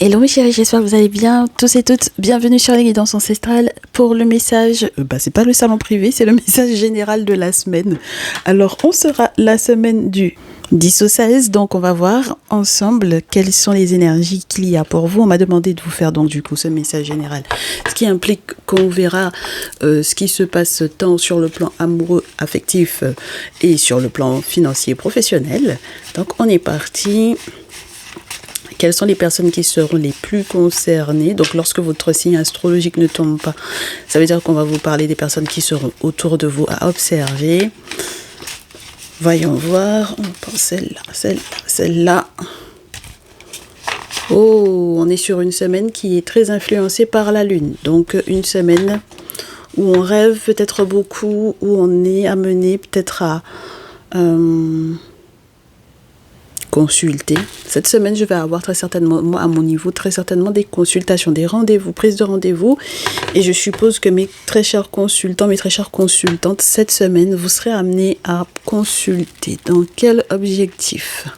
Hello mes chéris, j'espère que vous allez bien, tous et toutes. Bienvenue sur les guidances ancestrales pour le message, c'est pas le salon privé, c'est le message général de la semaine. Alors on sera la semaine du 10 au 16, donc on va voir ensemble quelles sont les énergies qu'il y a pour vous. On m'a demandé de vous faire donc du coup ce message général, ce qui implique qu'on verra ce qui se passe tant sur le plan amoureux, affectif et sur le plan financier professionnel. Donc on est parti. Quelles sont les personnes qui seront les plus concernées? Donc, lorsque votre signe astrologique ne tombe pas, ça veut dire qu'on va vous parler des personnes qui seront autour de vous à observer. Voyons voir. On prend celle-là, celle-là, celle-là. Oh, on est sur une semaine qui est très influencée par la Lune. Donc, une semaine où on rêve peut-être beaucoup, où on est amené peut-être à... consulter. Cette semaine, je vais avoir très certainement, moi à mon niveau, très certainement des consultations, des rendez-vous, prises de rendez-vous. Et je suppose que mes très chers consultants, mes très chères consultantes, cette semaine, vous serez amenés à consulter. Dans quel objectif?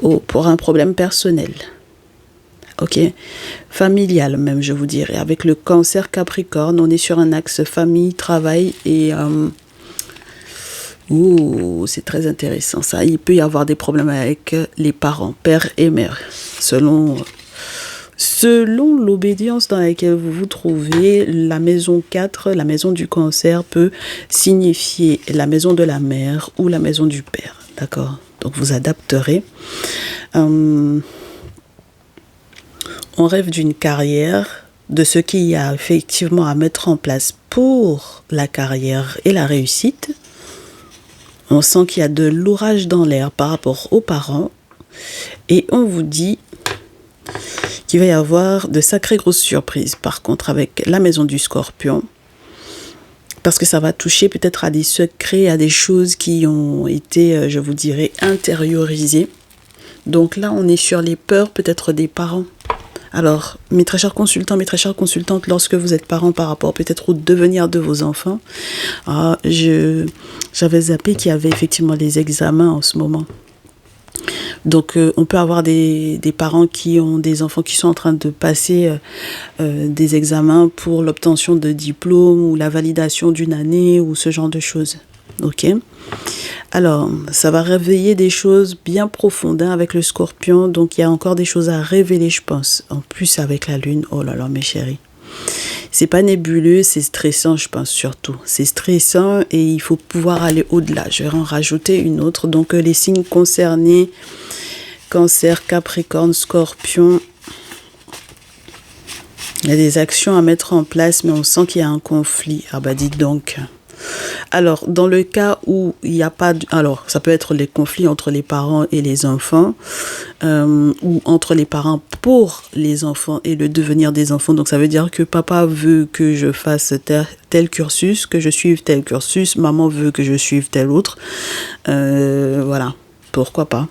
Oh, pour un problème personnel. Ok, familial même, je vous dirais. Avec le cancer Capricorne, on est sur un axe famille, travail et... c'est très intéressant ça. Il peut y avoir des problèmes avec les parents, père et mère, selon l'obédience dans laquelle vous vous trouvez. La maison 4, la maison du cancer, peut signifier la maison de la mère ou la maison du père. D'accord? Donc vous adapterez. On rêve d'une carrière, de ce qu'il y a effectivement à mettre en place pour la carrière et la réussite. On sent qu'il y a de l'orage dans l'air par rapport aux parents. Et on vous dit qu'il va y avoir de sacrées grosses surprises. Par contre, avec la maison du Scorpion, parce que ça va toucher peut-être à des secrets, à des choses qui ont été, je vous dirais, intériorisées. Donc là, on est sur les peurs peut-être des parents. Alors, mes très chers consultants, mes très chères consultantes, lorsque vous êtes parents par rapport peut-être au devenir de vos enfants, j'avais zappé qu'il y avait effectivement les examens en ce moment. Donc, on peut avoir des parents qui ont des enfants qui sont en train de passer des examens pour l'obtention de diplômes ou la validation d'une année ou ce genre de choses. Ok. Alors, ça va réveiller des choses bien profondes avec le Scorpion. Donc, il y a encore des choses à révéler, je pense. En plus, avec la Lune. Oh là là, mes chéris. C'est pas nébuleux, c'est stressant, je pense, surtout. C'est stressant et il faut pouvoir aller au-delà. Je vais en rajouter une autre. Donc, les signes concernés, Cancer, Capricorne, Scorpion. Il y a des actions à mettre en place, mais on sent qu'il y a un conflit. Ah bah, dites donc. Alors, dans le cas où il n'y a pas... Alors, ça peut être les conflits entre les parents et les enfants, ou entre les parents pour les enfants et le devenir des enfants. Donc, ça veut dire que papa veut que je fasse tel cursus, que je suive tel cursus, maman veut que je suive tel autre. Voilà, pourquoi pas.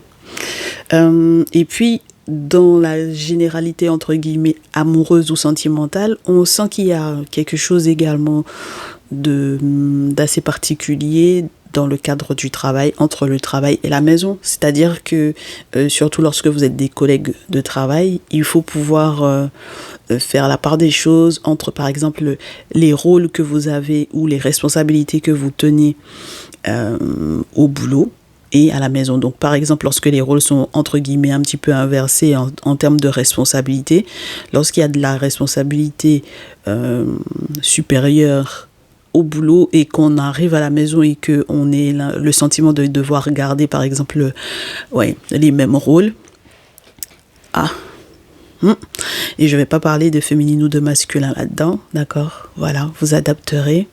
Et puis, dans la généralité, entre guillemets, amoureuse ou sentimentale, on sent qu'il y a quelque chose également d'assez particulier dans le cadre du travail, entre le travail et la maison. C'est-à-dire que, surtout lorsque vous êtes des collègues de travail, il faut pouvoir faire la part des choses entre, par exemple, les rôles que vous avez ou les responsabilités que vous tenez au boulot et à la maison. Donc, par exemple, lorsque les rôles sont, entre guillemets, un petit peu inversés en termes de responsabilité, lorsqu'il y a de la responsabilité supérieure au boulot et qu'on arrive à la maison et qu'on ait le sentiment de devoir garder, par exemple, les mêmes rôles. Et je ne vais pas parler de féminin ou de masculin là-dedans, d'accord? Voilà, vous adapterez.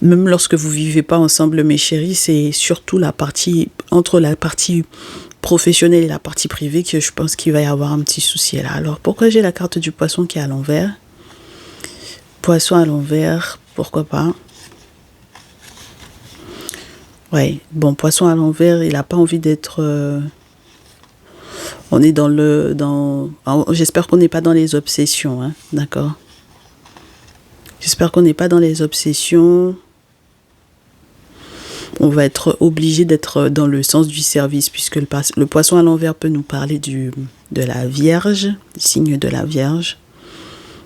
Même lorsque vous ne vivez pas ensemble, mes chéris, c'est surtout entre la partie professionnelle et la partie privée que je pense qu'il va y avoir un petit souci là. Alors, pourquoi j'ai la carte du poisson qui est à l'envers? Poisson à l'envers, pourquoi pas? Ouais, bon, poisson à l'envers, il n'a pas envie d'être... On est j'espère qu'on n'est pas dans les obsessions, hein, d'accord? J'espère qu'on n'est pas dans les obsessions. on va être obligé d'être dans le sens du service, puisque le poisson à l'envers peut nous parler de la Vierge, du signe de la Vierge.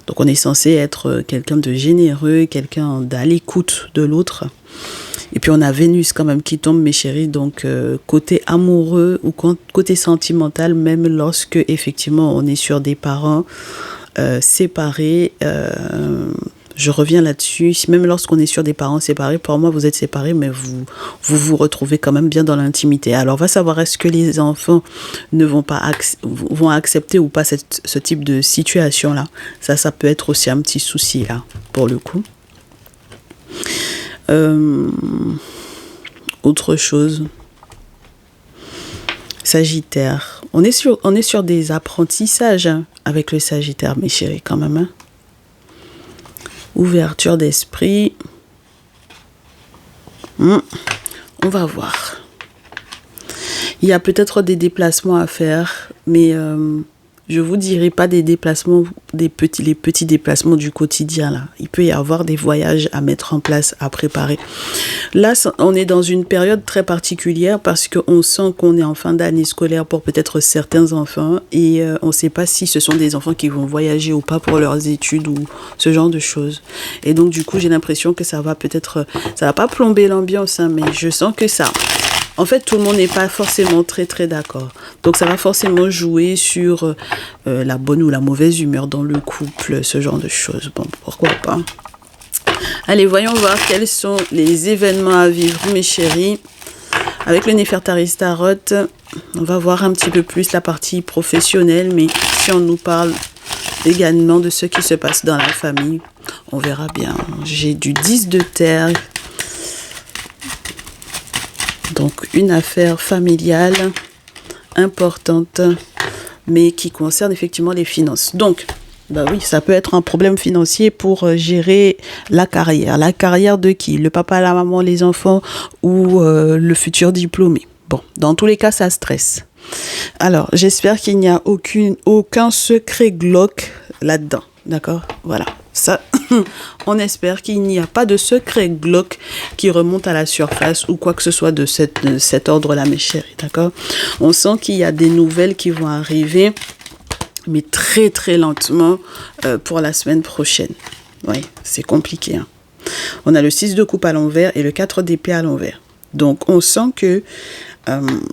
Donc on est censé être quelqu'un de généreux, quelqu'un d'à l'écoute de l'autre. Et puis on a Vénus quand même qui tombe, mes chéris, donc côté amoureux ou côté sentimental, même lorsque effectivement on est sur des parents séparés, je reviens là-dessus, même lorsqu'on est sur des parents séparés, pour moi vous êtes séparés, mais vous retrouvez quand même bien dans l'intimité. Alors va savoir, est-ce que les enfants vont accepter ou pas ce type de situation-là. Ça peut être aussi un petit souci là, pour le coup. Autre chose, Sagittaire. On est sur des apprentissages avec le Sagittaire, mes chéris, quand même. Hein. Ouverture d'esprit. On va voir. Il y a peut-être des déplacements à faire, mais je vous dirai pas des déplacements, les petits déplacements du quotidien là. Il peut y avoir des voyages à mettre en place, à préparer. Là, on est dans une période très particulière parce qu'on sent qu'on est en fin d'année scolaire pour peut-être certains enfants et on ne sait pas si ce sont des enfants qui vont voyager ou pas pour leurs études ou ce genre de choses. Et donc du coup, j'ai l'impression que ça va pas plomber l'ambiance, hein, mais je sens que ça... En fait, tout le monde n'est pas forcément très très d'accord. Donc ça va forcément jouer sur la bonne ou la mauvaise humeur dans le couple, ce genre de choses. Bon, pourquoi pas. Allez, voyons voir quels sont les événements à vivre, mes chéris. Avec le Néfertari Tarot, on va voir un petit peu plus la partie professionnelle, mais si on nous parle également de ce qui se passe dans la famille, on verra bien. J'ai du 10 de terre. Donc, une affaire familiale importante, mais qui concerne effectivement les finances. Donc, bah oui, ça peut être un problème financier pour gérer la carrière. La carrière de qui? Le papa, la maman, les enfants ou le futur diplômé. Bon, dans tous les cas, ça stresse. Alors, j'espère qu'il n'y a aucun secret glauque là-dedans. D'accord? Voilà. Ça, on espère qu'il n'y a pas de secret glauque qui remonte à la surface ou quoi que ce soit de cet ordre-là, mes chéris, d'accord? On sent qu'il y a des nouvelles qui vont arriver, mais très très lentement pour la semaine prochaine. Oui, c'est compliqué. Hein. On a le 6 de coupe à l'envers et le 4 d'épée à l'envers. Donc, on sent que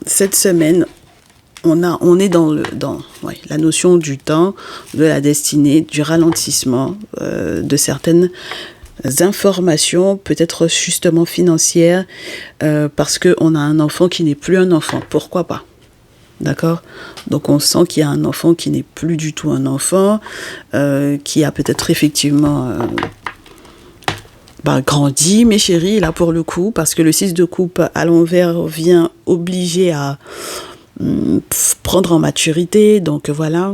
cette semaine... On est dans la notion du temps, de la destinée, du ralentissement, de certaines informations, peut-être justement financières, parce qu'on a un enfant qui n'est plus un enfant. Pourquoi pas? D'accord? Donc on sent qu'il y a un enfant qui n'est plus du tout un enfant, qui a peut-être effectivement... grandi, mes chéris, là pour le coup, parce que le 6 de coupe à l'envers vient obliger à... prendre en maturité, donc voilà.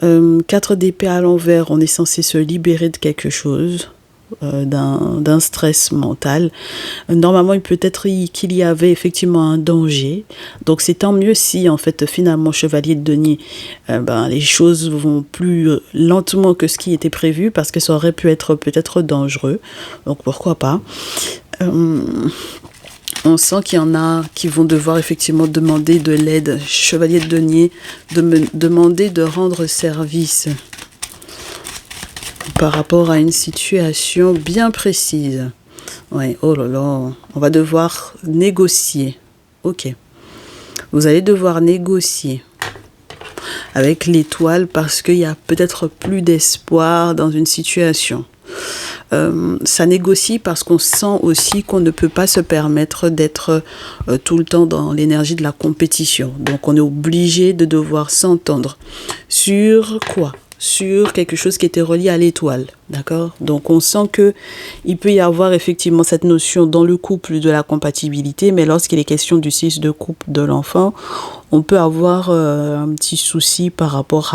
4 d'épée à l'envers, on est censé se libérer de quelque chose, d'un stress mental. Normalement, il peut être qu'il y avait effectivement un danger, donc c'est tant mieux si en fait finalement chevalier de denier, les choses vont plus lentement que ce qui était prévu, parce que ça aurait pu être peut-être dangereux, donc pourquoi pas. On sent qu'il y en a qui vont devoir effectivement demander de l'aide. Chevalier de denier, demander de rendre service par rapport à une situation bien précise. Ouais, oh là là, on va devoir négocier. Ok. Vous allez devoir négocier avec l'étoile parce qu'il y a peut-être plus d'espoir dans une situation. Ça négocie parce qu'on sent aussi qu'on ne peut pas se permettre d'être tout le temps dans l'énergie de la compétition. Donc on est obligé de devoir s'entendre sur quoi? Sur quelque chose qui était relié à l'étoile, d'accord? Donc on sent que il peut y avoir effectivement cette notion dans le couple de la compatibilité, mais lorsqu'il est question du 6 de coupe de l'enfant, on peut avoir un petit souci par rapport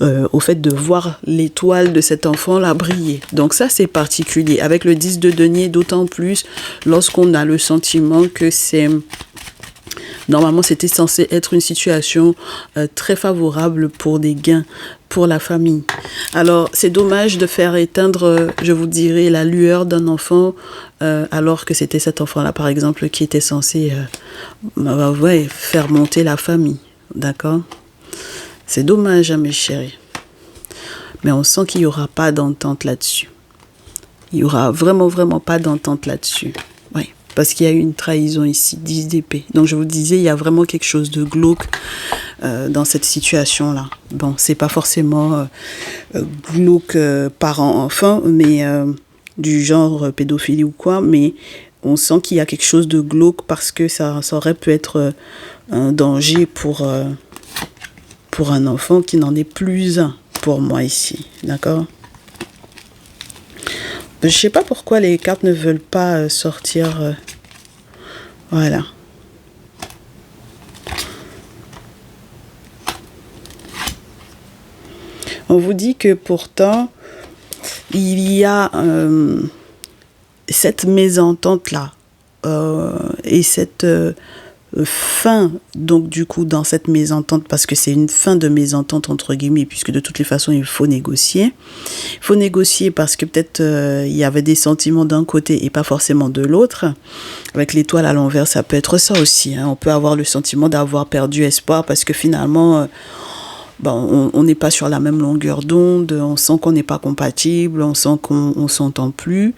au fait de voir l'étoile de cet enfant-là briller. Donc ça, c'est particulier. Avec le 10 de denier, d'autant plus lorsqu'on a le sentiment que c'est Normalement, c'était censé être une situation très favorable pour des gains pour la famille. Alors, c'est dommage de faire éteindre, je vous dirais, la lueur d'un enfant alors que c'était cet enfant-là, par exemple, qui était censé faire monter la famille. D'accord? C'est dommage, hein, mes chéris. Mais on sent qu'il n'y aura pas d'entente là-dessus. Il n'y aura vraiment, vraiment pas d'entente là-dessus. Oui, parce qu'il y a eu une trahison ici, 10 d'épée. Donc, je vous disais, il y a vraiment quelque chose de glauque dans cette situation-là. Bon, c'est pas forcément glauque parent-enfant, mais du genre pédophilie ou quoi, mais on sent qu'il y a quelque chose de glauque parce que ça aurait pu être un danger pour un enfant qui n'en est plus un pour moi ici. D'accord? Je sais pas pourquoi les cartes ne veulent pas sortir. Voilà. On vous dit que pourtant, il y a cette mésentente-là et cette fin, donc du coup, dans cette mésentente, parce que c'est une fin de mésentente, entre guillemets, puisque de toutes les façons, il faut négocier. Il faut négocier parce que peut-être il y avait des sentiments d'un côté et pas forcément de l'autre. Avec l'étoile à l'envers, ça peut être ça aussi. Hein. On peut avoir le sentiment d'avoir perdu espoir parce que finalement... on n'est pas sur la même longueur d'onde, on sent qu'on n'est pas compatible, on sent qu'on ne s'entend plus.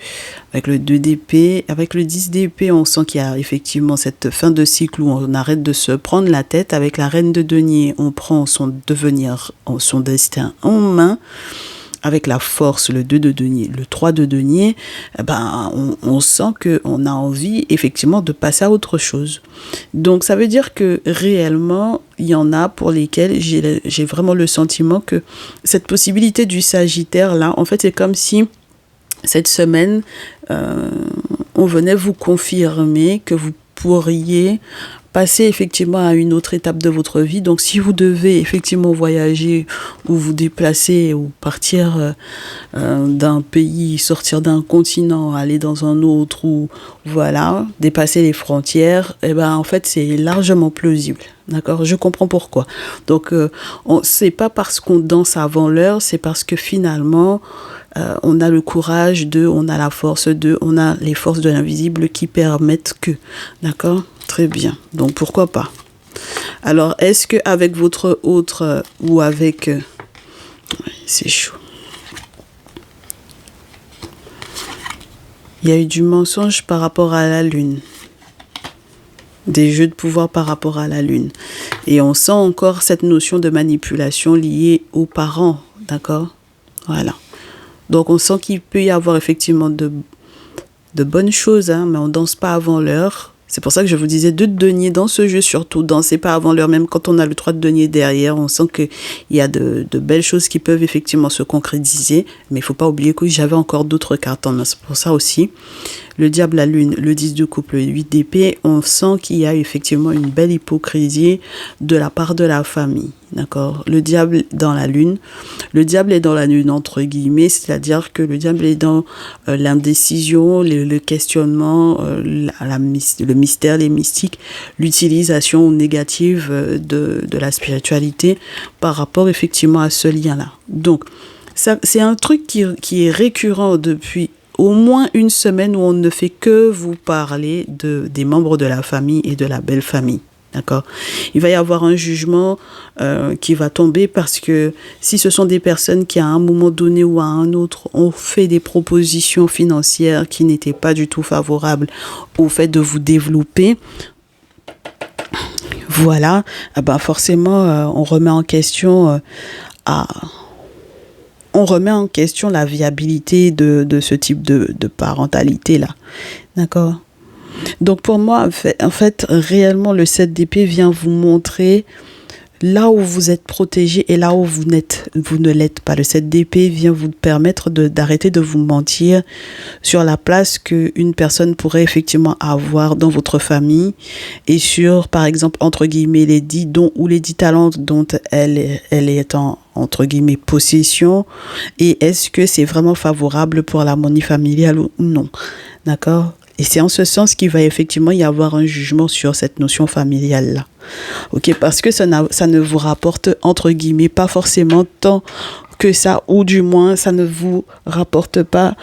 Avec le 2 d'épée, avec le 10 d'épée, on sent qu'il y a effectivement cette fin de cycle où on arrête de se prendre la tête. Avec la reine de denier, on prend son devenir, son destin en main. Avec la force, le 2 de denier, le 3 de denier, on sent qu'on a envie effectivement de passer à autre chose. Donc ça veut dire que réellement, il y en a pour lesquels j'ai vraiment le sentiment que cette possibilité du Sagittaire là, en fait c'est comme si cette semaine, on venait vous confirmer que vous pourriez passer effectivement à une autre étape de votre vie. Donc si vous devez effectivement voyager ou vous déplacer ou partir d'un pays, sortir d'un continent, aller dans un autre ou voilà, dépasser les frontières, en fait c'est largement plausible. D'accord, je comprends pourquoi. Donc c'est pas parce qu'on danse avant l'heure, c'est parce que finalement on a le courage on a la force on a les forces de l'invisible qui permettent que, d'accord, très bien. Donc pourquoi pas. Alors est-ce que avec votre autre ou avec c'est chaud. Il y a eu du mensonge par rapport à la lune. Des jeux de pouvoir par rapport à la lune. Et on sent encore cette notion de manipulation liée aux parents, d'accord? Voilà. Donc on sent qu'il peut y avoir effectivement de bonnes choses, hein, mais on danse pas avant l'heure. C'est pour ça que je vous disais 2 de denier dans ce jeu, surtout dansez pas avant l'heure, même quand on a le 3 de denier derrière, on sent qu'il y a de belles choses qui peuvent effectivement se concrétiser, mais il faut pas oublier que j'avais encore d'autres cartes en main, c'est pour ça aussi. Le diable, la lune, le 10 de couple, le 8 d'épée, on sent qu'il y a effectivement une belle hypocrisie de la part de la famille, d'accord? Le diable dans la lune, le diable est dans la lune entre guillemets, c'est-à-dire que le diable est dans l'indécision, le questionnement, le mystère, les mystiques, l'utilisation négative de la spiritualité par rapport effectivement à ce lien-là. Donc, ça, c'est un truc qui est récurrent depuis au moins une semaine où on ne fait que vous parler des membres de la famille et de la belle famille. D'accord? Il va y avoir un jugement qui va tomber parce que si ce sont des personnes qui à un moment donné ou à un autre ont fait des propositions financières qui n'étaient pas du tout favorables au fait de vous développer, voilà, forcément on remet en question la viabilité de ce type de parentalité-là. D'accord? Donc pour moi, en fait, réellement, le 7 d'épée vient vous montrer là où vous êtes protégé et là où vous ne l'êtes pas. Le 7 d'épée vient vous permettre d'arrêter de vous mentir sur la place qu'une personne pourrait effectivement avoir dans votre famille et sur, par exemple, entre guillemets, les 10 dons ou les 10 talents dont elle est en, entre guillemets, possession. Et est-ce que c'est vraiment favorable pour l'harmonie familiale ou non? D'accord? Et c'est en ce sens qu'il va effectivement y avoir un jugement sur cette notion familiale-là. Ok, parce que ça ne vous rapporte, entre guillemets, pas forcément tant que ça, ou du moins, ça ne vous rapporte pas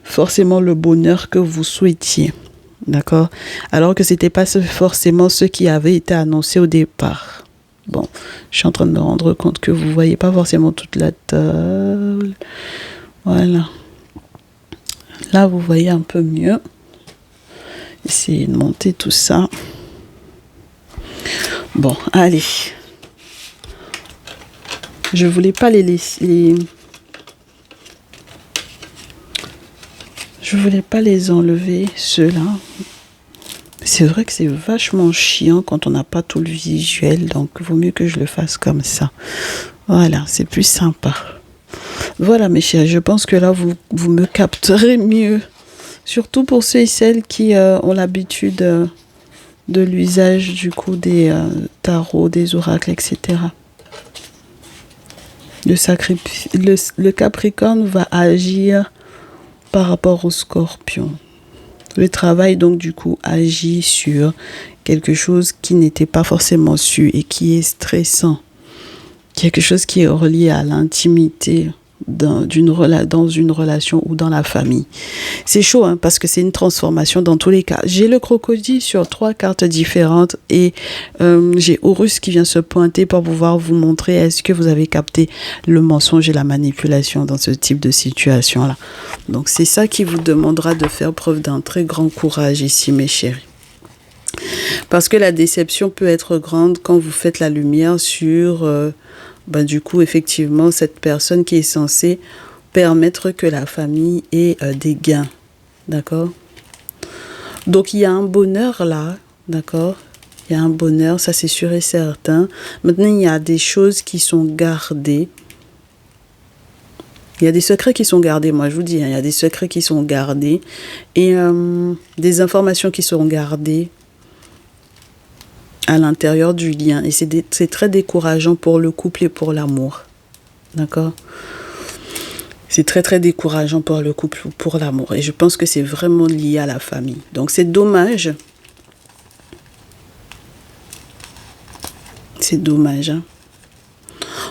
forcément le bonheur que vous souhaitiez. D'accord? Alors que c'était pas forcément ce qui avait été annoncé au départ. Bon, je suis en train de me rendre compte que vous voyez pas forcément toute la table. Voilà. Là, vous voyez un peu mieux. Essayez de monter tout ça. Bon, allez. Je voulais pas les laisser... Je voulais pas les enlever, ceux-là. C'est vrai que c'est vachement chiant quand on n'a pas tout le visuel, donc il vaut mieux que je le fasse comme ça. Voilà, c'est plus sympa. Voilà mes chéris, je pense que là vous me capterez mieux. Surtout pour ceux et celles qui ont l'habitude de l'usage du coup des tarots, des oracles, etc. Le Capricorne va agir par rapport au Scorpion. Le travail, donc, du coup, agit sur quelque chose qui n'était pas forcément su et qui est stressant. Quelque chose qui est relié à l'intimité dans une relation ou dans la famille. C'est chaud, hein, parce que c'est une transformation dans tous les cas. J'ai le crocodile sur 3 cartes différentes et j'ai Horus qui vient se pointer pour pouvoir vous montrer est-ce que vous avez capté le mensonge et la manipulation dans ce type de situation-là. Donc c'est ça qui vous demandera de faire preuve d'un très grand courage ici, mes chéris. Parce que la déception peut être grande quand vous faites la lumière sur... du coup, effectivement, cette personne qui est censée permettre que la famille ait des gains. D'accord? Donc, il y a un bonheur là. D'accord? Il y a un bonheur, ça c'est sûr et certain. Maintenant, il y a des choses qui sont gardées. Il y a des secrets qui sont gardés, moi je vous dis. Il y a des secrets qui sont gardés. Et des informations qui sont gardées à l'intérieur du lien. Et c'est très décourageant pour le couple et pour l'amour. D'accord? C'est très très décourageant pour le couple ou pour l'amour. Et je pense que c'est vraiment lié à la famille. Donc c'est dommage. C'est dommage. Hein?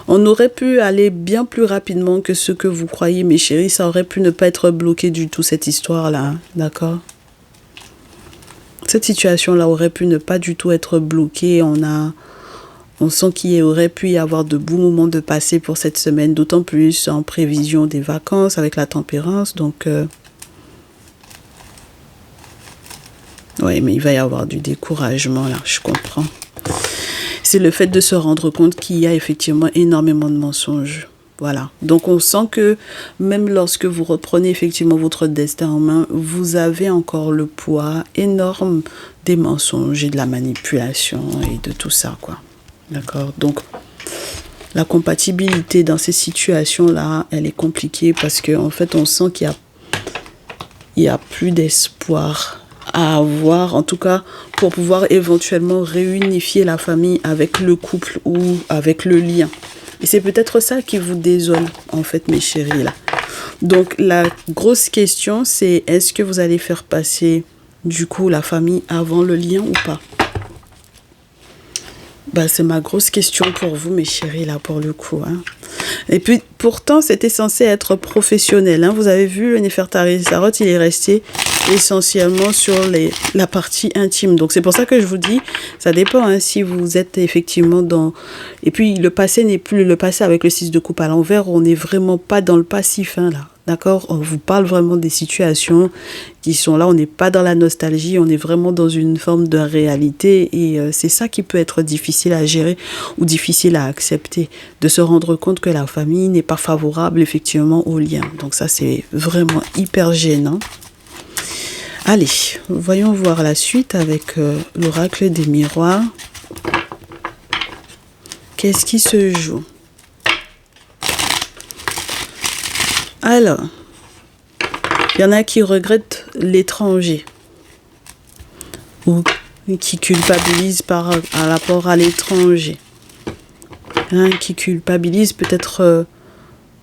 On aurait pu aller bien plus rapidement que ce que vous croyez, mes chéris. Ça aurait pu ne pas être bloqué du tout, cette histoire-là. Hein? D'accord? Cette situation-là aurait pu ne pas du tout être bloquée. On sent qu'il aurait pu y avoir de beaux moments de passer pour cette semaine, d'autant plus en prévision des vacances avec la tempérance. Donc, oui, mais il va y avoir du découragement là, je comprends. C'est le fait de se rendre compte qu'il y a effectivement énormément de mensonges. Voilà, donc on sent que même lorsque vous reprenez effectivement votre destin en main, vous avez encore le poids énorme des mensonges et de la manipulation et de tout ça, quoi. D'accord, donc la compatibilité dans ces situations-là, elle est compliquée parce qu'en fait, on sent qu'il y a plus d'espoir à avoir, en tout cas pour pouvoir éventuellement réunifier la famille avec le couple ou avec le lien. Et c'est peut-être ça qui vous désole, en fait, mes chéris, là. Donc, la grosse question, c'est est-ce que vous allez faire passer, du coup, la famille avant le lien ou pas? C'est ma grosse question pour vous, mes chéris, là, pour le coup. Hein. Et puis, pourtant, c'était censé être professionnel. Hein. Vous avez vu, le Néfertari Tarot, il est resté essentiellement sur la partie intime. Donc, c'est pour ça que je vous dis, ça dépend hein, si vous êtes effectivement dans... Et puis, le passé n'est plus le passé avec le 6 de coupe à l'envers. On n'est vraiment pas dans le passif, hein, là. D'accord? On vous parle vraiment des situations qui sont là. On n'est pas dans la nostalgie. On est vraiment dans une forme de réalité. Et c'est ça qui peut être difficile à gérer ou difficile à accepter. De se rendre compte que la famille n'est pas favorable effectivement au lien. Donc ça, c'est vraiment hyper gênant. Allez, voyons voir la suite avec l'oracle des miroirs. Qu'est-ce qui se joue? Alors, il y en a qui regrettent l'étranger ou qui culpabilisent par rapport à l'étranger. Hein, qui culpabilisent peut-être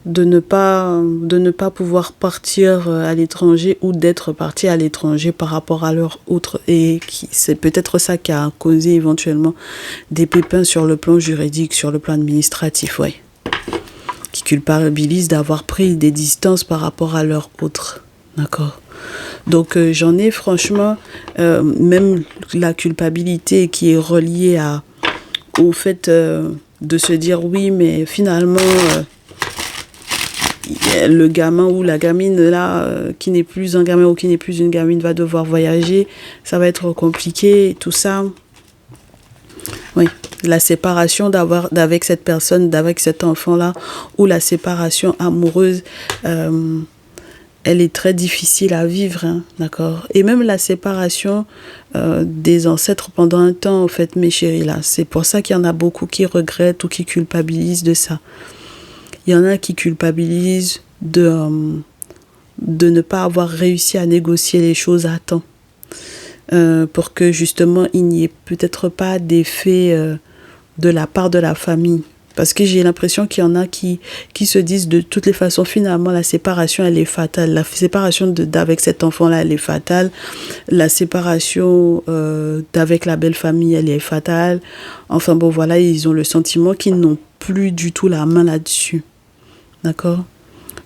de ne pas pouvoir partir à l'étranger ou d'être parti à l'étranger par rapport à leur autre. Et c'est peut-être ça qui a causé éventuellement des pépins sur le plan juridique, sur le plan administratif, ouais. Qui culpabilisent d'avoir pris des distances par rapport à leur autre. D'accord. Donc j'en ai franchement, même la culpabilité qui est reliée au fait de se dire oui, mais finalement... le gamin ou la gamine là qui n'est plus un gamin ou qui n'est plus une gamine va devoir voyager, ça va être compliqué, tout ça. Oui, la séparation d'avec cette personne, d'avec cet enfant là, ou la séparation amoureuse, elle est très difficile à vivre, hein, d'accord. Et même la séparation des ancêtres pendant un temps, en fait, mes chéris là, c'est pour ça qu'il y en a beaucoup qui regrettent ou qui culpabilisent de ça. Il y en a qui culpabilisent de ne pas avoir réussi à négocier les choses à temps. Pour que justement, il n'y ait peut-être pas d'effet de la part de la famille. Parce que j'ai l'impression qu'il y en a qui se disent de toutes les façons, finalement, la séparation, elle est fatale. La séparation d'avec cet enfant-là, elle est fatale. La séparation d'avec la belle famille, elle est fatale. Enfin bon, voilà, ils ont le sentiment qu'ils n'ont plus du tout la main là-dessus. D'accord?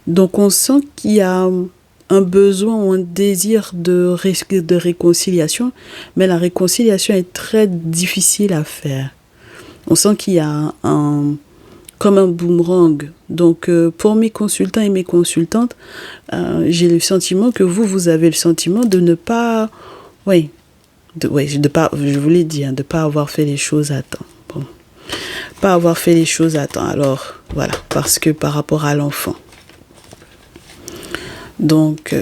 Donc on sent qu'il y a un besoin ou un désir de réconciliation, mais la réconciliation est très difficile à faire. On sent qu'il y a comme un boomerang. Donc pour mes consultants et mes consultantes, j'ai le sentiment que vous avez le sentiment de ne pas... de pas, je vous l'ai dit, hein, de ne pas avoir fait les choses à temps. Bon. Pas avoir fait les choses à temps. Alors, voilà, parce que par rapport à l'enfant. Donc,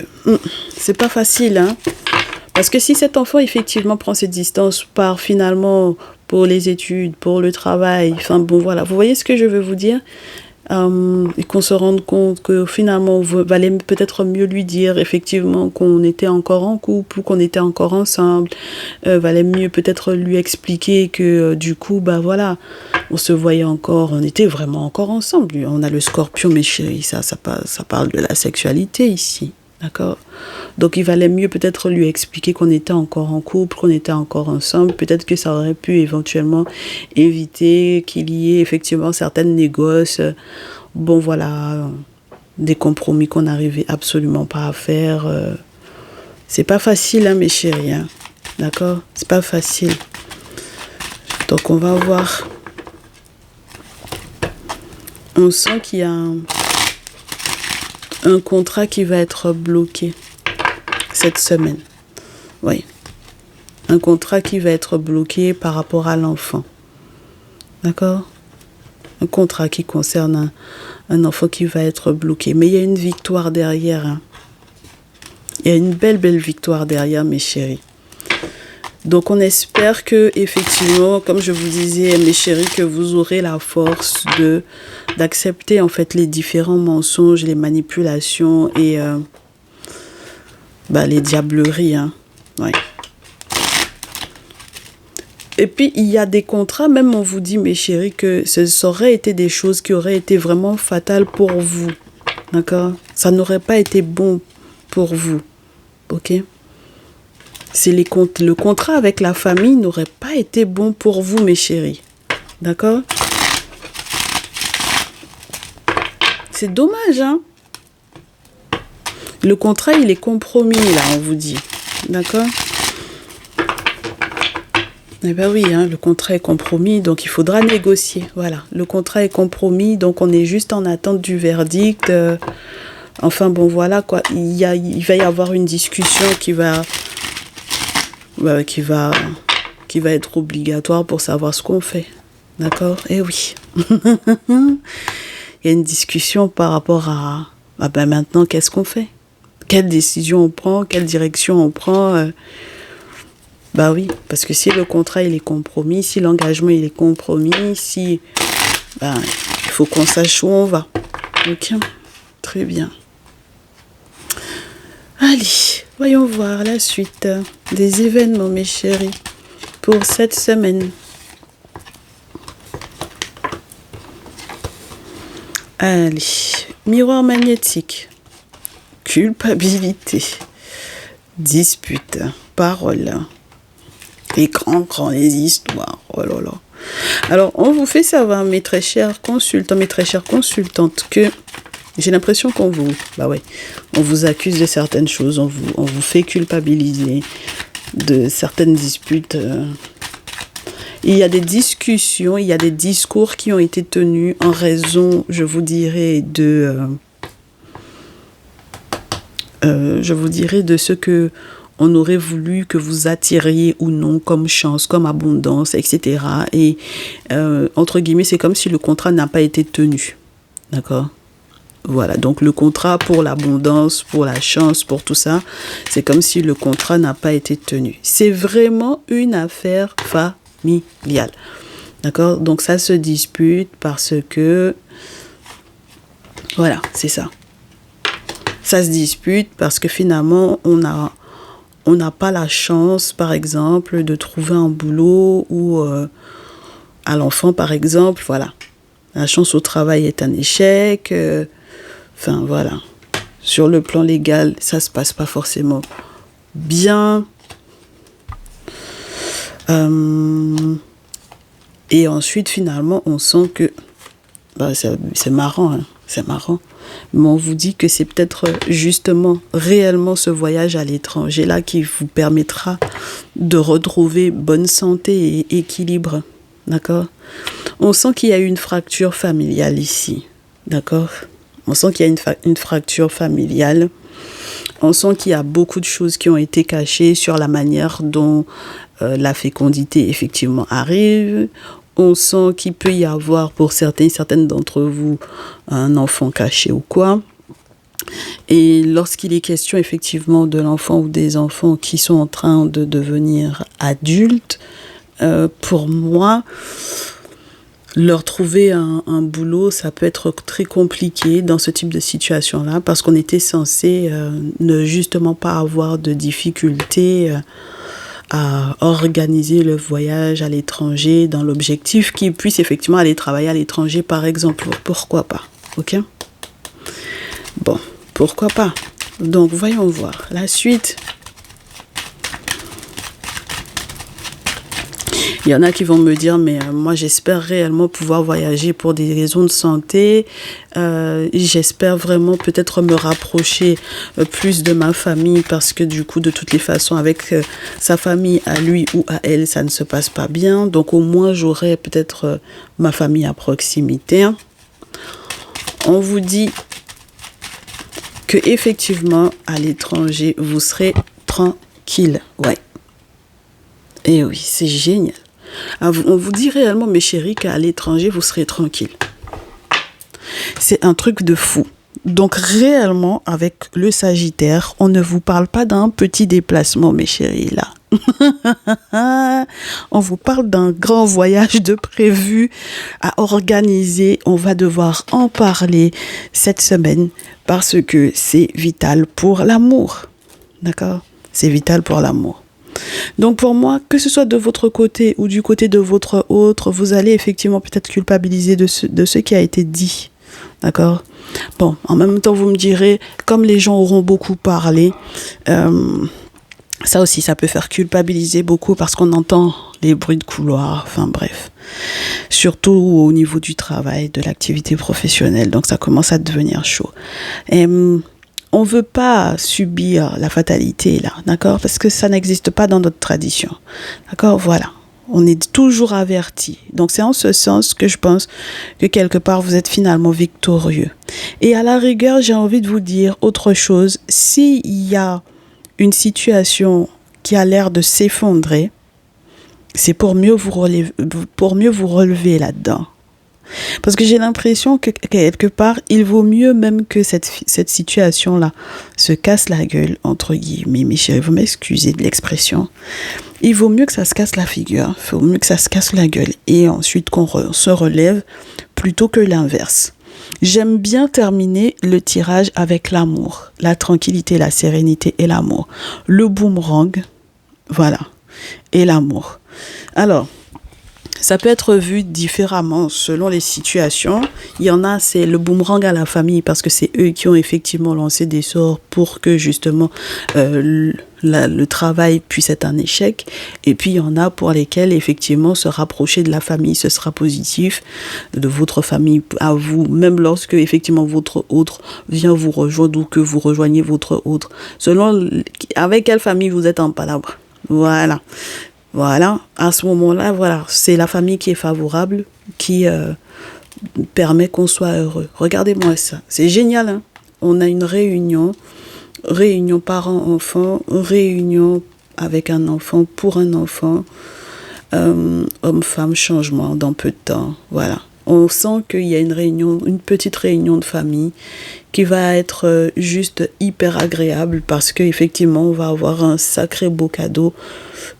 c'est pas facile, hein. Parce que si cet enfant, effectivement, prend ses distances, part finalement pour les études, pour le travail, enfin bon, voilà. Vous voyez ce que je veux vous dire? Et qu'on se rende compte que finalement, il valait peut-être mieux lui dire effectivement qu'on était encore en couple ou qu'on était encore ensemble. Valait mieux peut-être lui expliquer que du coup, bah voilà, on se voyait encore, on était vraiment encore ensemble. On a le scorpion, mes chéris, ça parle de la sexualité ici. D'accord? Donc, il valait mieux peut-être lui expliquer qu'on était encore en couple, qu'on était encore ensemble. Peut-être que ça aurait pu éventuellement éviter qu'il y ait effectivement certaines négoces. Bon, voilà, des compromis qu'on n'arrivait absolument pas à faire. C'est pas facile, hein, mes chéris. Hein. D'accord? C'est pas facile. Donc, on va voir. On sent qu'il y a un contrat qui va être bloqué cette semaine. Oui. Un contrat qui va être bloqué par rapport à l'enfant. D'accord? Un contrat qui concerne un enfant qui va être bloqué. Mais il y a une victoire derrière. Hein. Il y a une belle victoire derrière, mes chéris. Donc, on espère que, effectivement, comme je vous disais, mes chéris, que vous aurez la force d'accepter, en fait, les différents mensonges, les manipulations et les diableries. Hein. Ouais. Et puis, il y a des contrats, même on vous dit, mes chéris, que ça aurait été des choses qui auraient été vraiment fatales pour vous. D'accord? Ça n'aurait pas été bon pour vous. Ok? Le contrat avec la famille n'aurait pas été bon pour vous, mes chéris. D'accord? C'est dommage, hein? Le contrat, il est compromis, là, on vous dit. D'accord? Eh bien oui, hein, le contrat est compromis, donc il faudra négocier. Voilà, le contrat est compromis, donc on est juste en attente du verdict. Enfin bon, voilà quoi. Il va y avoir une discussion qui va être obligatoire pour savoir ce qu'on fait. D'accord? Eh oui. Il y a une discussion par rapport à maintenant, qu'est-ce qu'on fait? Quelle décision on prend? Quelle direction on prend? Bah oui, parce que si le contrat il est compromis, si l'engagement il est compromis, il faut qu'on sache où on va. Ok, très bien. Allez, voyons voir la suite des événements, mes chéris, pour cette semaine. Allez, miroir magnétique, culpabilité, dispute, parole, écran, les histoires, oh là là. Alors, on vous fait savoir, mes très chers consultants, mes très chères consultantes, que j'ai l'impression qu'on vous, on vous accuse de certaines choses, on vous fait culpabiliser de certaines disputes. Il y a des discussions, il y a des discours qui ont été tenus en raison, je vous dirais, de ce que on aurait voulu que vous attiriez ou non comme chance, comme abondance, etc. Et entre guillemets, c'est comme si le contrat n'a pas été tenu. D'accord ? Voilà, donc le contrat pour l'abondance, pour la chance, pour tout ça, c'est comme si le contrat n'a pas été tenu. C'est vraiment une affaire familiale. D'accord ? Donc ça se dispute parce que... Voilà, c'est ça. Ça se dispute parce que finalement, on n'a pas la chance, par exemple, de trouver un boulot ou à l'enfant, par exemple, voilà. La chance au travail est un échec. Enfin, voilà. Sur le plan légal, ça ne se passe pas forcément bien. Et ensuite, finalement, on sent que... c'est marrant, hein. C'est marrant. Mais on vous dit que c'est peut-être justement réellement ce voyage à l'étranger là qui vous permettra de retrouver bonne santé et équilibre. D'accord ? On sent qu'il y a eu une fracture familiale ici. D'accord ? On sent qu'il y a une fracture familiale. On sent qu'il y a beaucoup de choses qui ont été cachées sur la manière dont la fécondité effectivement arrive. On sent qu'il peut y avoir pour certaines d'entre vous un enfant caché ou quoi. Et lorsqu'il est question effectivement de l'enfant ou des enfants qui sont en train de devenir adultes, pour moi, leur trouver un boulot, ça peut être très compliqué dans ce type de situation-là parce qu'on était censé ne justement pas avoir de difficultés à organiser le voyage à l'étranger dans l'objectif qu'ils puissent effectivement aller travailler à l'étranger, par exemple. Pourquoi pas ? Ok ? Bon, pourquoi pas ? Donc, voyons voir. La suite. Il y en a qui vont me dire, mais moi j'espère réellement pouvoir voyager pour des raisons de santé. J'espère vraiment peut-être me rapprocher plus de ma famille parce que du coup, de toutes les façons, avec sa famille à lui ou à elle, ça ne se passe pas bien. Donc au moins, j'aurai peut-être ma famille à proximité. On vous dit que effectivement, à l'étranger, vous serez tranquille. Ouais. Et oui, c'est génial. On vous dit réellement, mes chéris, qu'à l'étranger, vous serez tranquille. C'est un truc de fou. Donc, réellement, avec le Sagittaire, on ne vous parle pas d'un petit déplacement, mes chéris, là. On vous parle d'un grand voyage de prévu à organiser. On va devoir en parler cette semaine parce que c'est vital pour l'amour. D'accord ? C'est vital pour l'amour. Donc pour moi, que ce soit de votre côté ou du côté de votre autre, vous allez effectivement peut-être culpabiliser de ce qui a été dit. D'accord ? Bon, en même temps, vous me direz, comme les gens auront beaucoup parlé, ça aussi, ça peut faire culpabiliser beaucoup parce qu'on entend les bruits de couloir, enfin bref. Surtout au niveau du travail, de l'activité professionnelle. Donc ça commence à devenir chaud. Et on ne veut pas subir la fatalité, là, d'accord ? Parce que ça n'existe pas dans notre tradition. D'accord ? Voilà. On est toujours averti. Donc, c'est en ce sens que je pense que quelque part, vous êtes finalement victorieux. Et à la rigueur, j'ai envie de vous dire autre chose. S'il y a une situation qui a l'air de s'effondrer, c'est pour mieux vous relever là-dedans. Parce que j'ai l'impression que quelque part, il vaut mieux même que cette situation-là se casse la gueule, entre guillemets, mes chéris, vous m'excusez de l'expression. Il vaut mieux que ça se casse la figure, il vaut mieux que ça se casse la gueule et ensuite qu'on se relève plutôt que l'inverse. J'aime bien terminer le tirage avec l'amour, la tranquillité, la sérénité et l'amour. Le boomerang, voilà, et l'amour. Alors, Ça peut être vu différemment selon les situations. Il y en a, c'est le boomerang à la famille parce que c'est eux qui ont effectivement lancé des sorts pour que justement le travail puisse être un échec. Et puis il y en a pour lesquels effectivement se rapprocher de la famille, ce sera positif, de votre famille à vous, même lorsque effectivement votre autre vient vous rejoindre ou que vous rejoignez votre autre. Selon avec quelle famille vous êtes en palabre. Voilà. Voilà, à ce moment-là, voilà, c'est la famille qui est favorable, qui permet qu'on soit heureux. Regardez-moi ça, c'est génial, hein? On a une réunion parents-enfants, réunion avec un enfant pour un enfant, homme-femme, changement dans peu de temps, voilà. On sent qu'il y a une petite réunion de famille qui va être juste hyper agréable parce qu'effectivement, on va avoir un sacré beau cadeau,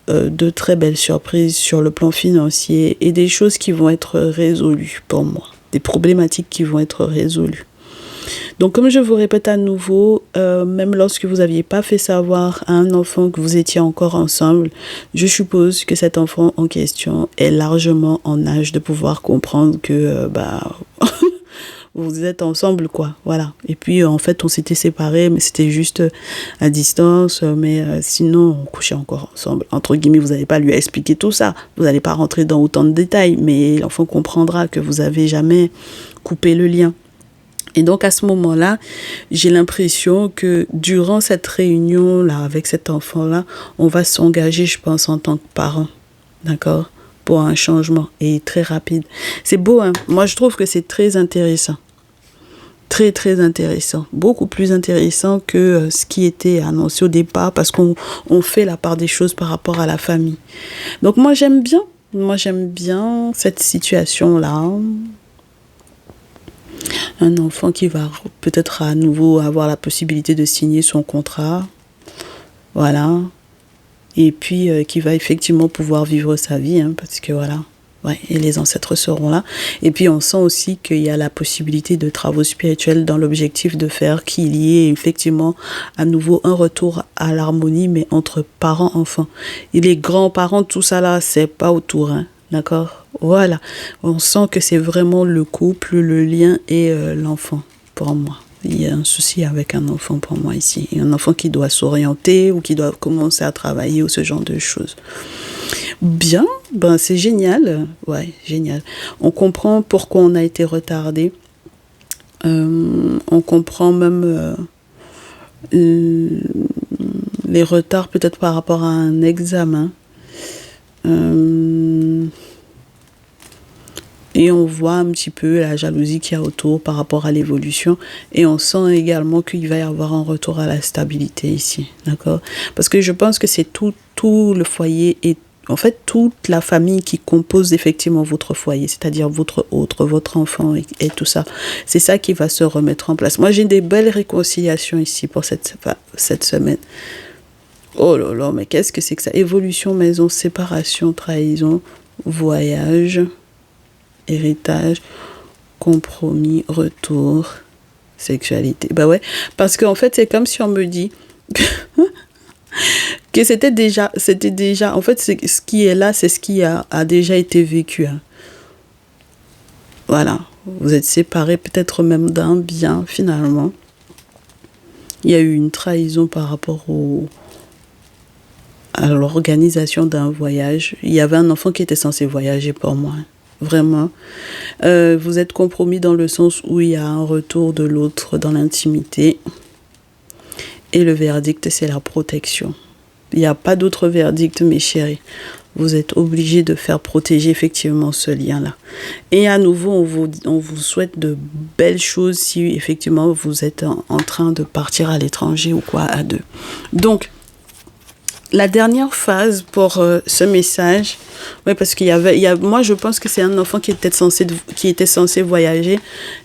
de très belles surprises sur le plan financier et des choses qui vont être résolues pour moi, des problématiques qui vont être résolues. Donc, comme je vous répète à nouveau, même lorsque vous n'aviez pas fait savoir à un enfant que vous étiez encore ensemble, je suppose que cet enfant en question est largement en âge de pouvoir comprendre que vous êtes ensemble, quoi. Voilà. Et puis, en fait, on s'était séparés, mais c'était juste à distance. Mais sinon, on couchait encore ensemble. Entre guillemets, vous n'allez pas lui expliquer tout ça. Vous n'allez pas rentrer dans autant de détails. Mais l'enfant comprendra que vous n'avez jamais coupé le lien. Et donc, à ce moment-là, j'ai l'impression que durant cette réunion-là, avec cet enfant-là, on va s'engager, je pense, en tant que parent. D'accord ? Pour un changement. Et très rapide. C'est beau, hein ? Moi, je trouve que c'est très intéressant. Très, très intéressant. Beaucoup plus intéressant que ce qui était annoncé au départ parce qu'on fait la part des choses par rapport à la famille. Donc, moi, j'aime bien. Moi, j'aime bien cette situation-là. Un enfant qui va peut-être à nouveau avoir la possibilité de signer son contrat. Voilà. Et puis, qui va effectivement pouvoir vivre sa vie, hein, parce que voilà. Ouais, et les ancêtres seront là. Et puis, on sent aussi qu'il y a la possibilité de travaux spirituels dans l'objectif de faire qu'il y ait effectivement à nouveau un retour à l'harmonie, mais entre parents-enfants. Et les grands-parents, tout ça là, c'est pas autour, hein, d'accord ? Voilà. On sent que c'est vraiment le couple, le lien et l'enfant, pour moi. Il y a un souci avec un enfant pour moi ici. Un enfant qui doit s'orienter ou qui doit commencer à travailler ou ce genre de choses. Bien, ben c'est génial. Ouais, génial. On comprend pourquoi on a été retardé. On comprend même les retards peut-être par rapport à un examen. Et on voit un petit peu la jalousie qu'il y a autour par rapport à l'évolution. Et on sent également qu'il va y avoir un retour à la stabilité ici. D'accord ? Parce que je pense que c'est tout le foyer et en fait toute la famille qui compose effectivement votre foyer. C'est-à-dire votre autre, votre enfant et tout ça. C'est ça qui va se remettre en place. Moi, j'ai des belles réconciliations ici pour cette semaine. Oh là là, mais qu'est-ce que c'est que ça ? Évolution, maison, séparation, trahison, voyage... héritage, compromis, retour, sexualité. Bah ouais, parce qu'en fait, c'est comme si on me dit que c'était déjà, en fait, ce qui est là, c'est ce qui a déjà été vécu. Hein. Voilà, vous êtes séparés peut-être même d'un bien, finalement. Il y a eu une trahison par rapport à l'organisation d'un voyage. Il y avait un enfant qui était censé voyager pour moi. Vraiment. Vous êtes compromis dans le sens où il y a un retour de l'autre dans l'intimité. Et le verdict, c'est la protection. Il n'y a pas d'autre verdict, mes chéris. Vous êtes obligés de faire protéger effectivement ce lien-là. Et à nouveau, on vous souhaite de belles choses si effectivement vous êtes en train de partir à l'étranger ou quoi à deux. Donc, la dernière phase pour ce message, ouais, parce moi je pense que c'est un enfant qui était censé voyager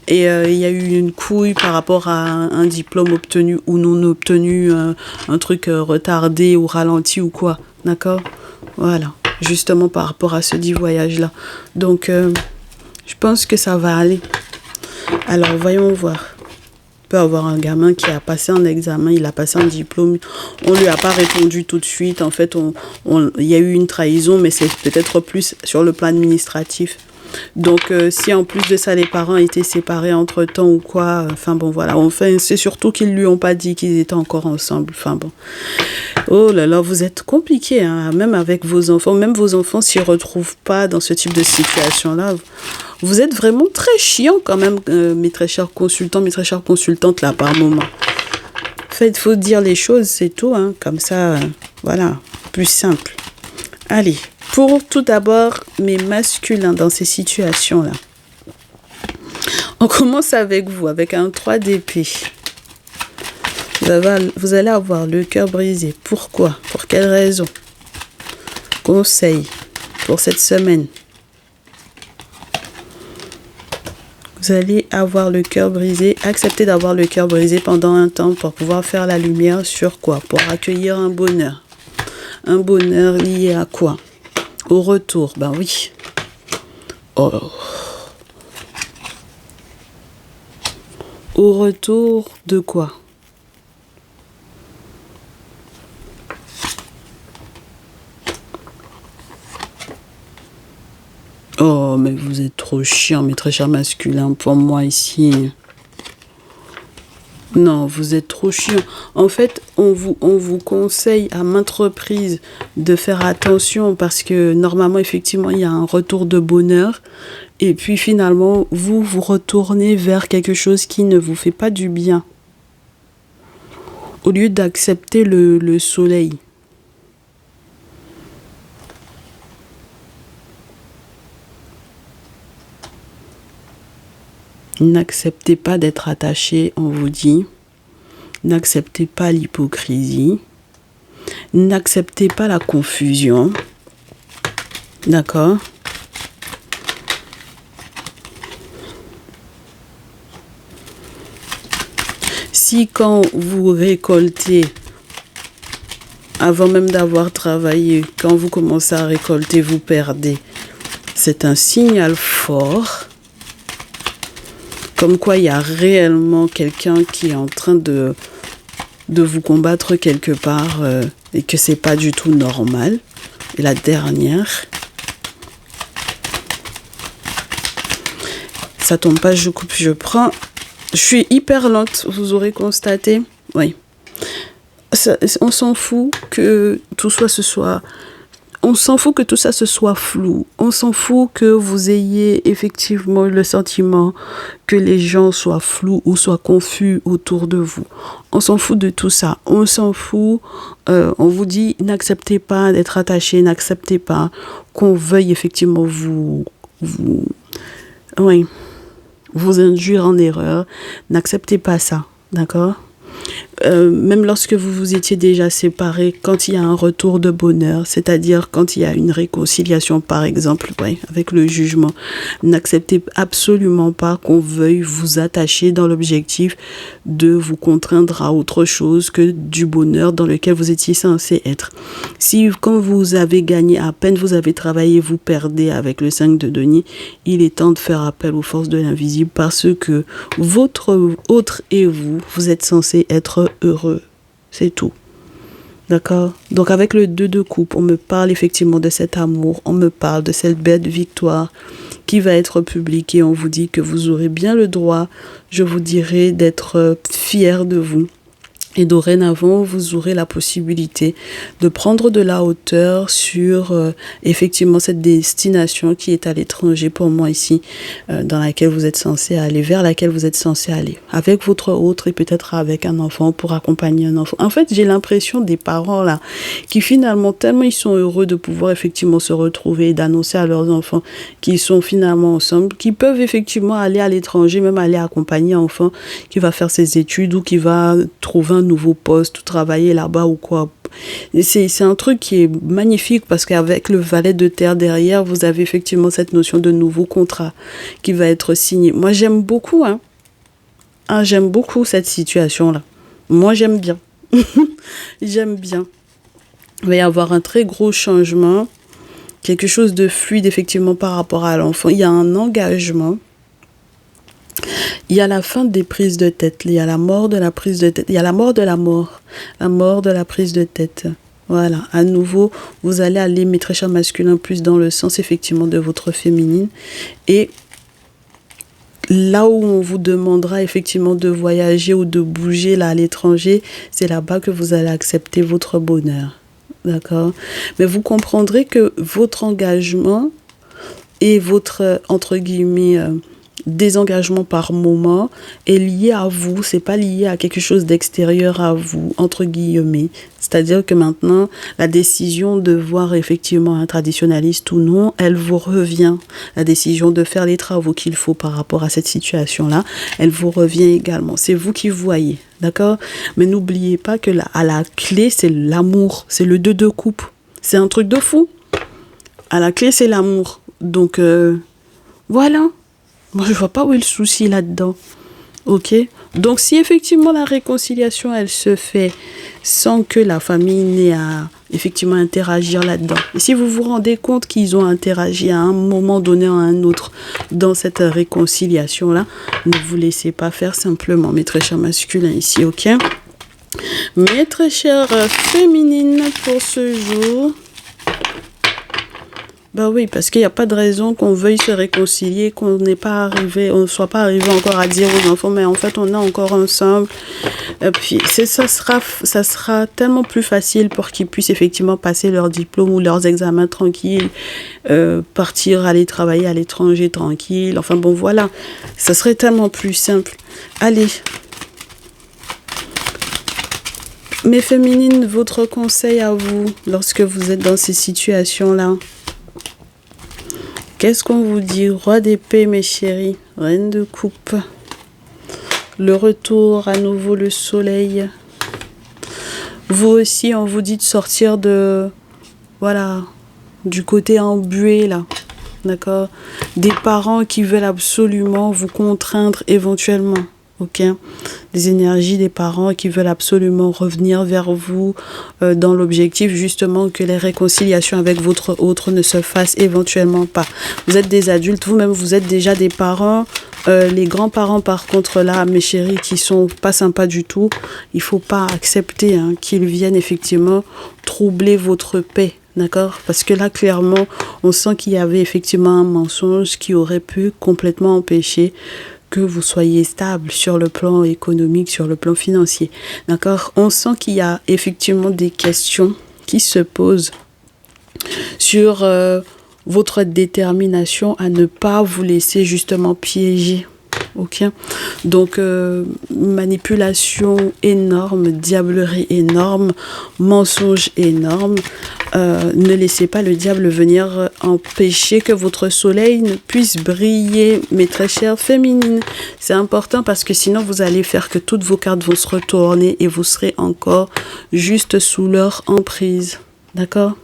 et il y a eu une couille par rapport à un diplôme obtenu ou non obtenu, un truc retardé ou ralenti ou quoi, d'accord ? Voilà, justement par rapport à ce dit voyage-là. Donc, je pense que ça va aller. Alors, voyons voir. peut avoir un gamin qui a passé un examen, il a passé un diplôme, on lui a pas répondu tout de suite. En fait, il y a eu une trahison, mais c'est peut-être plus sur le plan administratif. Donc, si en plus de ça, les parents étaient séparés entre-temps ou quoi, enfin bon, voilà. Enfin, c'est surtout qu'ils lui ont pas dit qu'ils étaient encore ensemble. Enfin bon. Oh là là, vous êtes compliqué, hein, même avec vos enfants. Même vos enfants s'y retrouvent pas dans ce type de situation-là. Vous êtes vraiment très chiant quand même, mes très chers consultants, mes très chères consultantes, là, par moment. En fait, il faut dire les choses, c'est tout, hein. Comme ça, voilà, plus simple. Allez, pour tout d'abord, mes masculins dans ces situations-là. On commence avec vous, avec un 3 d'épée. Vous allez avoir le cœur brisé. Pourquoi? Pour quelle raison? Conseil pour cette semaine. Vous allez avoir le cœur brisé. Acceptez d'avoir le cœur brisé pendant un temps pour pouvoir faire la lumière sur quoi? Pour accueillir un bonheur. Un bonheur lié à quoi? Au retour. Ben oui. Oh. Au retour de quoi? Oh, mais vous êtes trop chiant, mes très chers masculins, pour moi ici. Non, vous êtes trop chiant. En fait, on vous conseille à maintes reprises de faire attention parce que normalement, effectivement, il y a un retour de bonheur. Et puis finalement, vous retournez vers quelque chose qui ne vous fait pas du bien. Au lieu d'accepter le soleil. N'acceptez pas d'être attaché, on vous dit. N'acceptez pas l'hypocrisie. N'acceptez pas la confusion. D'accord? Si quand vous récoltez, avant même d'avoir travaillé, quand vous commencez à récolter, vous perdez, c'est un signal fort. Comme quoi il y a réellement quelqu'un qui est en train de vous combattre quelque part et que c'est pas du tout normal. Et la dernière, ça tombe pas, je coupe, je prends. Je suis hyper lente, vous aurez constaté. Oui. On s'en fout que tout soit on s'en fout que tout ça se soit flou. On s'en fout que vous ayez effectivement le sentiment que les gens soient flous ou soient confus autour de vous. On s'en fout de tout ça. On s'en fout. On vous dit, n'acceptez pas d'être attaché, n'acceptez pas qu'on veuille effectivement vous induire en erreur. N'acceptez pas ça. D'accord ? Même lorsque vous étiez déjà séparés, quand il y a un retour de bonheur, c'est-à-dire quand il y a une réconciliation par exemple, avec le jugement, n'acceptez absolument pas qu'on veuille vous attacher dans l'objectif de vous contraindre à autre chose que du bonheur dans lequel vous étiez censé être. Si quand vous avez gagné, à peine vous avez travaillé, vous perdez avec le 5 de denier, il est temps de faire appel aux forces de l'invisible parce que votre autre et vous êtes censés être heureux. C'est tout. D'accord? Donc avec le 2 de coupe, on me parle effectivement de cet amour, on me parle de cette belle victoire qui va être publiquée. On vous dit que vous aurez bien le droit, je vous dirai, d'être fiers de vous. Et dorénavant, vous aurez la possibilité de prendre de la hauteur sur effectivement cette destination qui est à l'étranger pour moi ici, dans laquelle vous êtes censé aller, vers laquelle vous êtes censé aller, avec votre autre et peut-être avec un enfant pour accompagner un enfant. En fait, j'ai l'impression des parents là qui finalement, tellement ils sont heureux de pouvoir effectivement se retrouver et d'annoncer à leurs enfants qu'ils sont finalement ensemble, qu'ils peuvent effectivement aller à l'étranger, même aller accompagner un enfant qui va faire ses études ou qui va trouver un nouveau poste ou travailler là-bas ou quoi. C'est un truc qui est magnifique parce qu'avec le valet de terre derrière, vous avez effectivement cette notion de nouveau contrat qui va être signé. Moi, j'aime beaucoup, j'aime beaucoup cette situation-là. Moi, j'aime bien. J'aime bien. Il va y avoir un très gros changement, quelque chose de fluide effectivement par rapport à l'enfant. Il y a un engagement il y a la fin des prises de tête, il y a la mort de la prise de tête, il y a la mort de la mort de la prise de tête. Voilà, à nouveau, vous allez aller, mes très chers masculins, plus dans le sens effectivement de votre féminine. Et là où on vous demandera effectivement de voyager ou de bouger là à l'étranger, c'est là-bas que vous allez accepter votre bonheur. D'accord? Mais vous comprendrez que votre engagement et votre, entre guillemets, désengagement par moment est lié à vous, c'est pas lié à quelque chose d'extérieur à vous, entre guillemets. C'est-à-dire que maintenant, la décision de voir effectivement un traditionnaliste ou non, elle vous revient. La décision de faire les travaux qu'il faut par rapport à cette situation-là, elle vous revient également. C'est vous qui voyez, d'accord? Mais n'oubliez pas que à la clé, c'est l'amour, c'est le 2 de coupe. C'est un truc de fou. À la clé, c'est l'amour. Donc, voilà. Moi, je vois pas où est le souci là-dedans. Ok? Donc, si effectivement la réconciliation, elle se fait sans que la famille n'ait à effectivement interagir là-dedans. Et si vous vous rendez compte qu'ils ont interagi à un moment donné à un autre dans cette réconciliation-là, ne vous laissez pas faire simplement, mes très chers masculins ici, ok? Mes très chères féminines pour ce jour. Bah oui, parce qu'il n'y a pas de raison qu'on veuille se réconcilier, qu'on n'est pas arrivé, on ne soit pas arrivé encore à dire aux enfants, mais en fait, on est encore ensemble. Et puis, ça sera tellement plus facile pour qu'ils puissent effectivement passer leur diplôme ou leurs examens tranquilles, partir aller travailler à l'étranger tranquille. Enfin bon, voilà, ça serait tellement plus simple. Allez. Mes féminines, votre conseil à vous lorsque vous êtes dans ces situations-là? Qu'est-ce qu'on vous dit? Roi d'épée, mes chéris. Reine de coupe. Le retour, à nouveau le soleil. Vous aussi, on vous dit de sortir de... Voilà, du côté embué, là. D'accord? Des parents qui veulent absolument vous contraindre éventuellement. Ok? Des énergies des parents qui veulent absolument revenir vers vous dans l'objectif justement que les réconciliations avec votre autre ne se fassent éventuellement pas. Vous êtes des adultes, vous-même vous êtes déjà des parents. Les grands-parents par contre là, mes chéris, qui sont pas sympas du tout, il faut pas accepter qu'ils viennent effectivement troubler votre paix. D'accord? Parce que là, clairement, on sent qu'il y avait effectivement un mensonge qui aurait pu complètement empêcher que vous soyez stable sur le plan économique, sur le plan financier. D'accord? On sent qu'il y a effectivement des questions qui se posent sur votre détermination à ne pas vous laisser justement piéger. Ok? Donc, manipulation énorme, diablerie énorme, mensonge énorme. Ne laissez pas le diable venir empêcher que votre soleil ne puisse briller, mes très chères féminines. C'est important parce que sinon vous allez faire que toutes vos cartes vont se retourner et vous serez encore juste sous leur emprise. D'accord?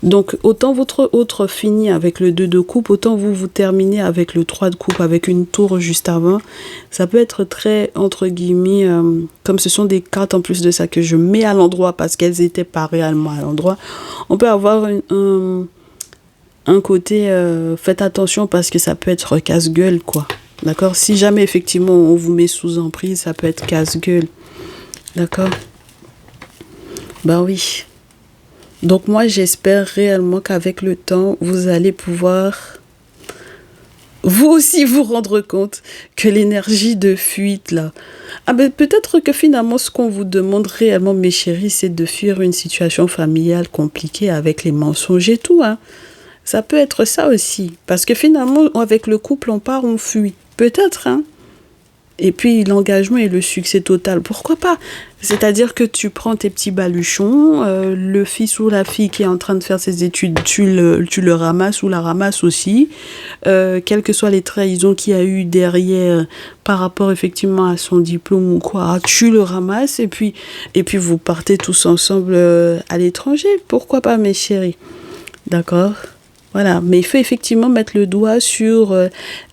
Donc, autant votre autre finit avec le 2 de coupe, autant vous terminez avec le 3 de coupe, avec une tour juste avant. Ça peut être très, entre guillemets, comme ce sont des cartes en plus de ça que je mets à l'endroit parce qu'elles n'étaient pas réellement à l'endroit. On peut avoir un côté, faites attention parce que ça peut être casse-gueule, quoi. D'accord? Si jamais, effectivement, on vous met sous emprise, ça peut être casse-gueule. D'accord? Ben oui. Donc moi, j'espère réellement qu'avec le temps, vous allez pouvoir vous aussi vous rendre compte que l'énergie de fuite là, peut-être que finalement ce qu'on vous demande réellement, mes chéris, c'est de fuir une situation familiale compliquée avec les mensonges et tout. Ça peut être ça aussi, parce que finalement avec le couple on part, on fuit. Peut-être, Et puis l'engagement et le succès total, pourquoi pas? C'est-à-dire que tu prends tes petits baluchons, le fils ou la fille qui est en train de faire ses études, tu le ramasses ou la ramasses aussi, quelles que soient les trahisons qu'il y a eu derrière par rapport effectivement à son diplôme ou quoi, tu le ramasses et puis vous partez tous ensemble à l'étranger, pourquoi pas mes chéris? D'accord? Voilà, mais il faut effectivement mettre le doigt sur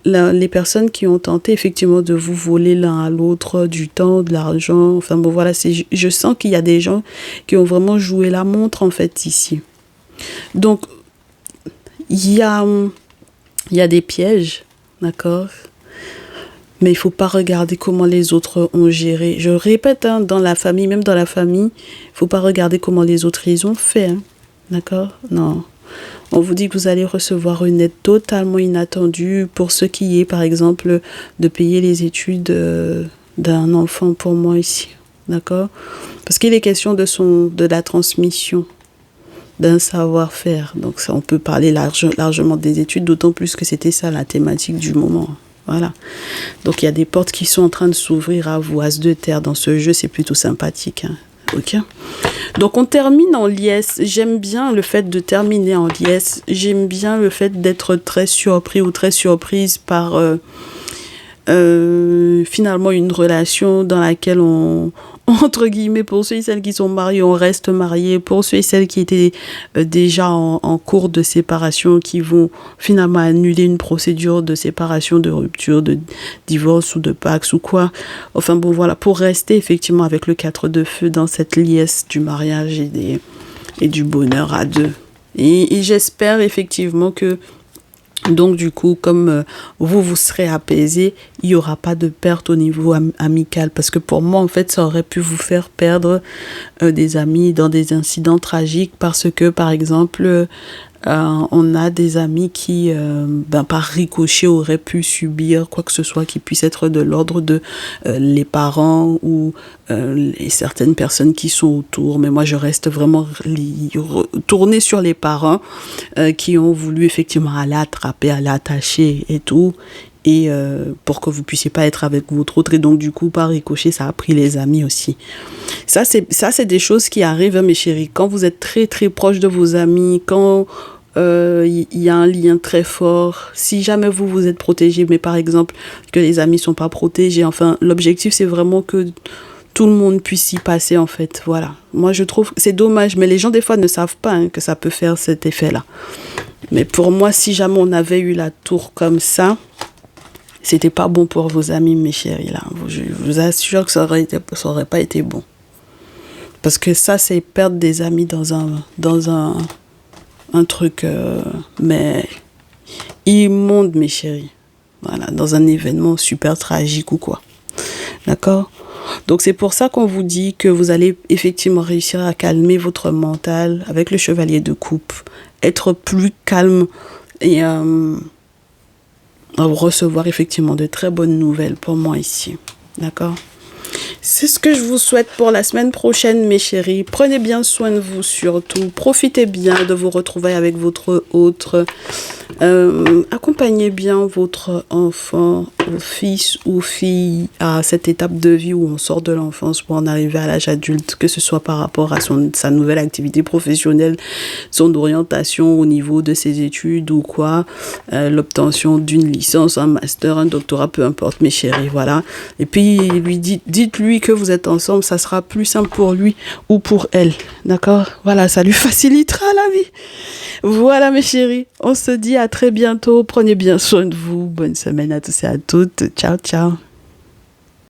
les personnes qui ont tenté effectivement de vous voler l'un à l'autre du temps, de l'argent. Enfin bon, voilà, je sens qu'il y a des gens qui ont vraiment joué la montre en fait ici. Donc, il y a des pièges, d'accord? Mais il faut pas regarder comment les autres ont géré. Je répète, hein, dans la famille, même dans la famille, il faut pas regarder comment les autres ils ont fait. Hein. D'accord? Non. On vous dit que vous allez recevoir une aide totalement inattendue pour ce qui est, par exemple, de payer les études d'un enfant pour moi ici. D'accord? Parce qu'il est question de la transmission d'un savoir-faire. Donc ça, on peut parler largement des études, d'autant plus que c'était ça la thématique du moment. Voilà. Donc il y a des portes qui sont en train de s'ouvrir à vous. As de terre dans ce jeu, c'est plutôt sympathique. Hein. Ok. Donc on termine en liesse. J'aime bien le fait de terminer en liesse. J'aime bien le fait d'être très surpris ou très surprise par finalement une relation dans laquelle entre guillemets, pour ceux et celles qui sont mariés, on reste mariés. Pour ceux et celles qui étaient déjà en cours de séparation, qui vont finalement annuler une procédure de séparation, de rupture, de divorce ou de Pax ou quoi. Enfin bon, voilà, pour rester effectivement avec le 4 de feu dans cette liesse du mariage et du bonheur à deux. Et j'espère effectivement que donc du coup, comme vous serez apaisé, il n'y aura pas de perte au niveau amical. Parce que pour moi, en fait, ça aurait pu vous faire perdre des amis dans des incidents tragiques. Parce que, par exemple, on a des amis qui, par ricochet, auraient pu subir quoi que ce soit qui puisse être de l'ordre de les parents ou certaines personnes qui sont autour. Mais moi, je reste vraiment tournée sur les parents qui ont voulu effectivement aller attraper, aller attacher et tout. Et pour que vous puissiez pas être avec votre autre. Et donc, du coup, par ricochet, ça a pris les amis aussi. Ça, c'est des choses qui arrivent, hein, mes chéris. Quand vous êtes très, très proche de vos amis, quand y a un lien très fort, si jamais vous êtes protégé, mais par exemple, que les amis sont pas protégés, enfin, l'objectif, c'est vraiment que tout le monde puisse y passer, en fait. Voilà. Moi, je trouve que c'est dommage, mais les gens, des fois, ne savent pas hein, que ça peut faire cet effet-là. Mais pour moi, si jamais on avait eu la tour comme ça, c'était pas bon pour vos amis, mes chéris, là. Je vous assure que ça aurait pas été bon. Parce que ça, c'est perdre des amis dans un truc, mais immonde, mes chéris. Voilà, dans un événement super tragique ou quoi. D'accord ? Donc, c'est pour ça qu'on vous dit que vous allez effectivement réussir à calmer votre mental avec le chevalier de coupe. Être plus calme et recevoir effectivement de très bonnes nouvelles pour moi ici. D'accord ? C'est ce que je vous souhaite pour la semaine prochaine, mes chéris. Prenez bien soin de vous surtout. Profitez bien de vous retrouver avec votre autre. Accompagnez bien votre enfant, fils ou fille, à cette étape de vie où on sort de l'enfance pour en arriver à l'âge adulte, que ce soit par rapport à sa nouvelle activité professionnelle, son orientation au niveau de ses études ou quoi, l'obtention d'une licence, un master, un doctorat, peu importe, mes chéris, voilà. Et puis, dites-lui que vous êtes ensemble, ça sera plus simple pour lui ou pour elle, d'accord? Voilà, ça lui facilitera la vie. Voilà, mes chéris, on se dit à très bientôt. Prenez bien soin de vous. Bonne semaine à tous et à toutes. Ciao, ciao.